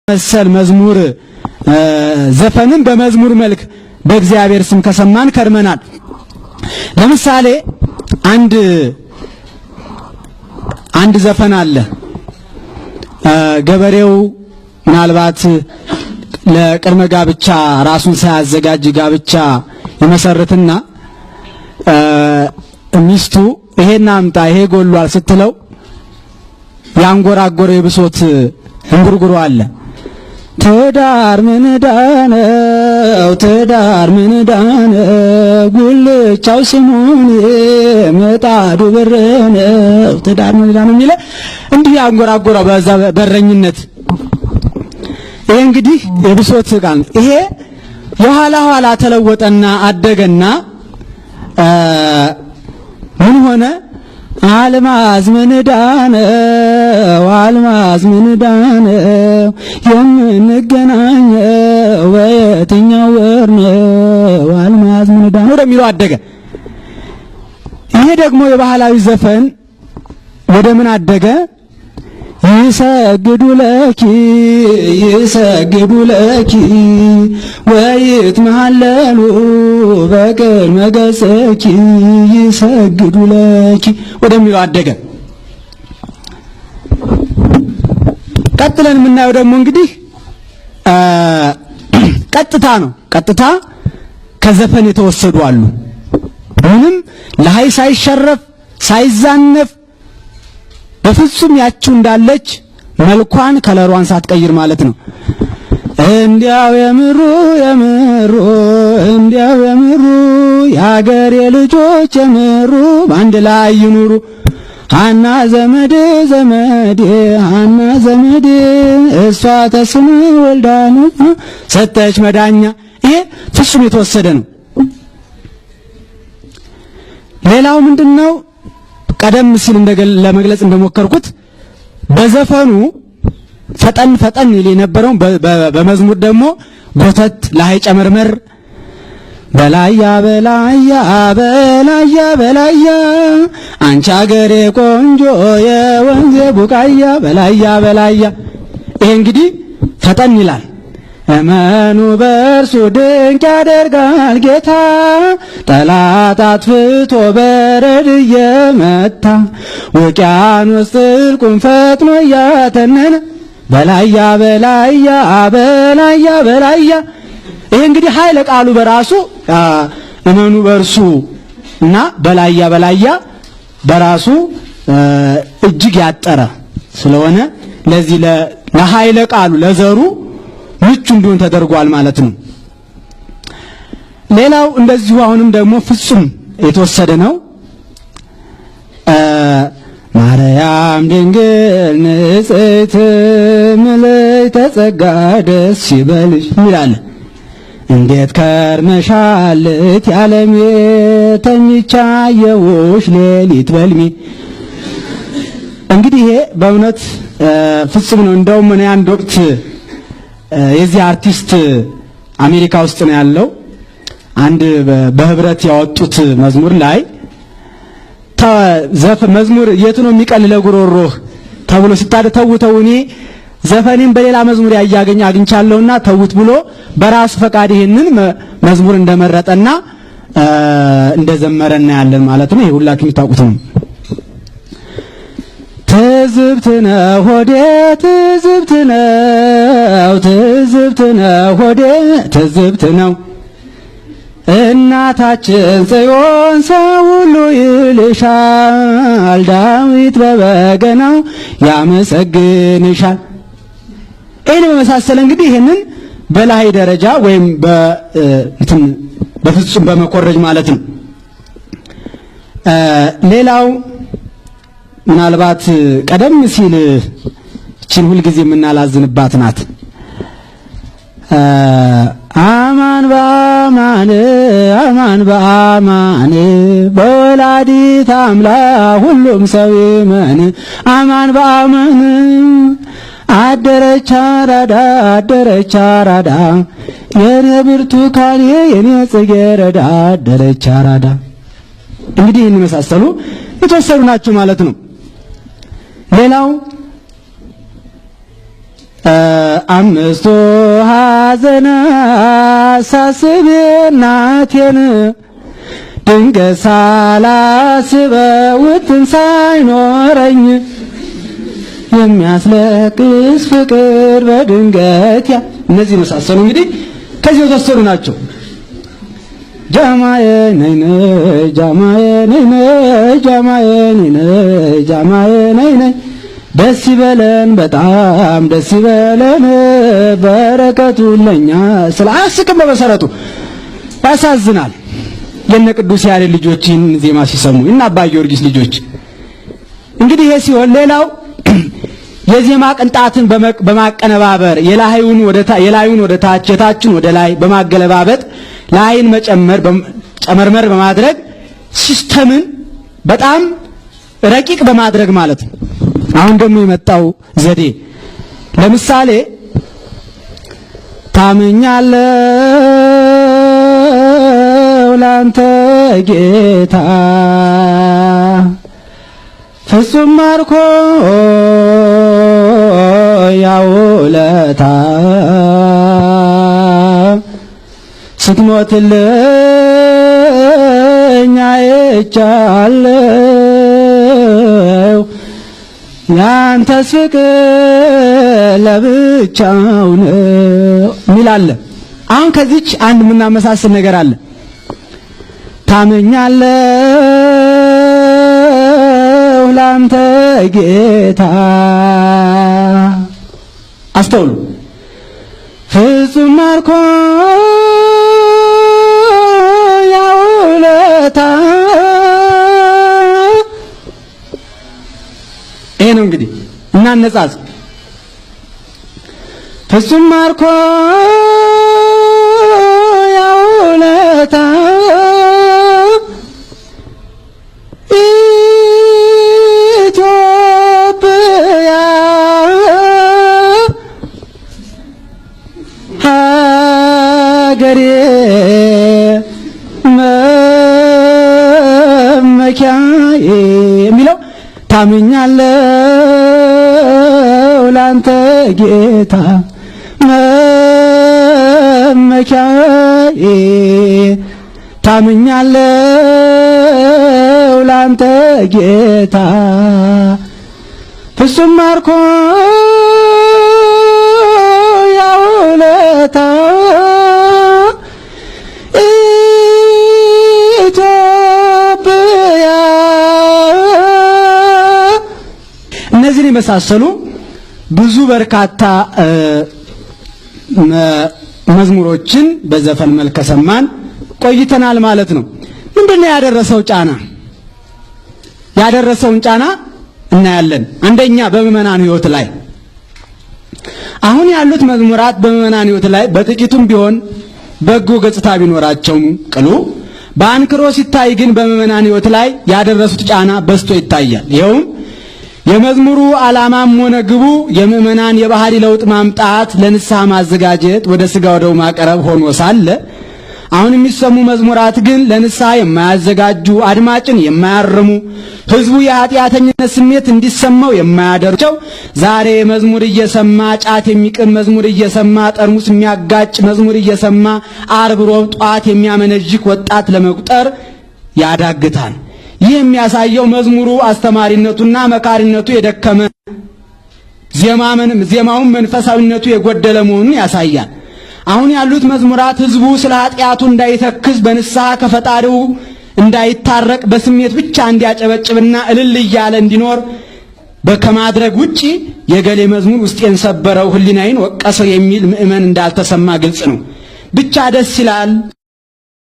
መሰል መዝሙር ዘፈንን በመዝሙር መልክ በእግዚአብሔር ስም ከሰማን ከርመናል። ለምሳሌ አንድ ዘፈን አለ። ገበሬው ምናልባት ለቅድመ ጋብቻ ራሱን ሳያዘጋጅ ጋብቻ ይመሰርትና ሚስቱ ይሄን አምጣ ይሄ ጎሏል ስትለው ያንጎራጎረ የብሶት እንጉርጉሮ አለ። ትዳር ምን ዳነው ትዳር ምን ዳነው ጉልቻው ስሙን መጣዱ ብር ነው ትዳር ምን ዳነው የሚለ እንዲህ ያንጎራጎረው በዛ በረኝነት። ይሄ እንግዲህ የብሶት ቃል ይሄ የኋላ ኋላ ተለወጠና አደገና ምን ሆነ? አልማዝ ምን ዳነው አልማዝ ምን ዳነው የምንገናኘው በየትኛው ወር ነው አልማዝ ምን ዳነው ወደሚለው አደገ። ይሄ ደግሞ የባህላዊ ዘፈን ወደ ምን አደገ? ይሰግዱ ለኪ ወይት መሐለሉ በቅል መገሰኪ ይሰግዱ ለኪ ወደሚለው አደገ። ቀጥለን የምናየው ደግሞ እንግዲህ ቀጥታ ከዘፈን የተወሰዱ አሉ። ምንም ለሃይ ሳይሸረፍ ሳይዛነፍ በፍጹም ያቺው እንዳለች መልኳን ከለሯን ሳትቀይር ማለት ነው። እንዲያው የምሩ የአገሬ ልጆች የምሩ በአንድ ላይ ይኑሩ ሃና ዘመዴ ሃና ዘመዴ እሷ ተስም ወልዳኑ ሰጠች መዳኛ። ይሄ ፍጹም የተወሰደ ነው። ሌላው ምንድነው? ቀደም ሲል ለመግለጽ እንደሞከርኩት በዘፈኑ ፈጠን ይል የነበረው በመዝሙር ደግሞ ጎተት ለሃይ ጨመርመር በላያ አንቺ አገሬ ቆንጆ የወንዜ ቡቃያ በላያ ይሄ እንግዲህ ፈጠን ይላል። እመኑ በእርሱ ድንቅ ያደርጋል ጌታ ጠላት አጥፍቶ በረድ እየመታ ውቅያኖስ ጥልቁን ፈጥኖ እያተነነ በላያ ይሄ እንግዲህ ኃይለ ቃሉ በራሱ እመኑ በእርሱ እና በላያ በራሱ እጅግ ያጠረ ስለሆነ ለዚህ ለኃይለ ቃሉ ለዘሩ ምቹ እንዲሆን ተደርጓል ማለት ነው። ሌላው እንደዚሁ አሁንም ደግሞ ፍጹም የተወሰደ ነው። ማርያም ድንግል ንጽሕት ምልዕተ ጸጋ ደስ ይበልሽ ይላል። እንዴት ከርመሻል ያለሜ ተኝቻ የውሽ ሌሊት በልሜ። እንግዲህ ይሄ በእውነት ፍጹም ነው። እንደውም እኔ አንድ ወቅት የዚህ አርቲስት አሜሪካ ውስጥ ነው ያለው። አንድ በህብረት ያወጡት መዝሙር ላይ መዝሙር የቱ ነው የሚቀልለው ጉሮሮህ ተብሎ ሲታደተውተው እኔ ዘፈኔን በሌላ መዝሙር አግኝቻለሁና ተውት ብሎ በራሱ ፈቃድ ይሄንን መዝሙር እንደመረጠና እንደዘመረና ያለን ማለት ነው። ይሄ ሁላችሁም ታውቁት ነው። ትዝብት ነው ሆዴ ትዝብት ነው እናታችን ጽዮን ሰው ሁሉ ይልሻል ዳዊት በበገናው ያመሰግንሻል። ይሄን በመሳሰለ እንግዲህ ይሄንን በላይ ደረጃ ወይም በፍጹም በመኮረጅ ማለት ነው። ሌላው ምናልባት ቀደም ሲል እቺን ሁልጊዜ የምናላዝንባት ናት። አማን በአማን በወላዲት አምላክ ሁሉም ሰው ይመን አማን በአማን አደረች አራዳ የኔ ብርቱካን የኔ ጽጌረዳ አደረች አራዳ። እንግዲህ እነዚህ መሳሰሉ የተወሰኑ ናቸው ማለት ነው። ሌላው አምስቱ ሐዘናት ሳስብ እናቴን ድንገት ሳላስበው ውጥን ሳይኖረኝ የሚያስለቅስ ፍቅር በድንገት እነዚህ መሳሰሉ እንግዲህ ከዚህ የተወሰኑ ናቸው። ጃማዬ ነይ ነይ ጃማዬ ነይ ነይ ጃማዬ ነይ ነይ ጃማዬ ነይ ነይ ደስ ይበለን በጣም ደስ ይበለን በረከቱ ለኛ ስላስቅም በመሰረቱ ያሳዝናል። የነ ቅዱስ ያሬድ ልጆችን ዜማ ሲሰሙ እና አባ ጊዮርጊስ ልጆች እንግዲህ ይሄ ሲሆን ሌላው የዜማ ቅንጣትን በማቀነባበር የላዩን ወደ ታች የታችን ወደ ላይ በማገለባበጥ ላይን ጨመርመር በማድረግ ሲስተምን በጣም ረቂቅ በማድረግ ማለት ነው። አሁን ደግሞ የመጣው ዘዴ ለምሳሌ ታምኛለሁ ላንተ ጌታ ፍጹም ማርኮ ያውለታ ስትሞትልኝ አይቻለሁ ያንተስ ፍቅር ለብቻው ነው የሚል አለ። አሁን ከዚች አንድ የምናመሳስል ነገር አለ። ታምኛለሁ ላንተ ጌታ አስተውሉ ፍጹም ማርኮ ያውለታ ይሄ ነው እንግዲህ እናነጻጽ። ፍጹም ማርኮ ያውለታ ኢትዮጵያ ሀገሬ መመኪያዬ የሚለው ታምኛለሁ ላንተ ጌታ መመኪያዬ ታምኛለሁ ላንተ ጌታ ፍጹም ማርኮ ያውለታ ኢትዮጵያ እነዚህን የመሳሰሉ ብዙ በርካታ መዝሙሮችን በዘፈን መልክ ከሰማን ቆይተናል ማለት ነው። ምንድነው ያደረሰው ጫና? ያደረሰውን ጫና እናያለን። አንደኛ በምዕመናን ሕይወት ላይ አሁን ያሉት መዝሙራት በምዕመናን ሕይወት ላይ በጥቂቱም ቢሆን በጎ ገጽታ ቢኖራቸውም ቅሉ በአንክሮ ሲታይ ግን በምዕመናን ሕይወት ላይ ያደረሱት ጫና በዝቶ ይታያል። ይኸውም የመዝሙሩ ዓላማም ሆነ ግቡ የምዕመናን የባህሪ ለውጥ ማምጣት፣ ለንስሐ ማዘጋጀት፣ ወደ ሥጋው ደሙ ማቅረብ ሆኖ ሳለ አሁን የሚሰሙ መዝሙራት ግን ለንስሐ የማያዘጋጁ፣ አድማጭን የማያርሙ፣ ሕዝቡ የኃጢአተኝነት ስሜት እንዲሰማው የማያደርቸው፣ ዛሬ መዝሙር እየሰማ ጫት የሚቅም መዝሙር እየሰማ ጠርሙስ የሚያጋጭ መዝሙር እየሰማ ዓርብ ሮብ ጧት የሚያመነጅክ ወጣት ለመቁጠር ያዳግታል። ይህ የሚያሳየው መዝሙሩ አስተማሪነቱና መካሪነቱ የደከመ ዜማውን መንፈሳዊነቱ የጎደለ መሆኑን ያሳያል። አሁን ያሉት መዝሙራት ሕዝቡ ስለ ኃጢአቱ እንዳይተክዝ በንስሐ ከፈጣሪው እንዳይታረቅ በስሜት ብቻ እንዲያጨበጭብና እልል እያለ እንዲኖር ከማድረግ ውጪ የገሌ መዝሙር ውስጤን ሰበረው ሕሊናዬን ወቀሰው የሚል ምእመን እንዳልተሰማ ግልጽ ነው። ብቻ ደስ ይላል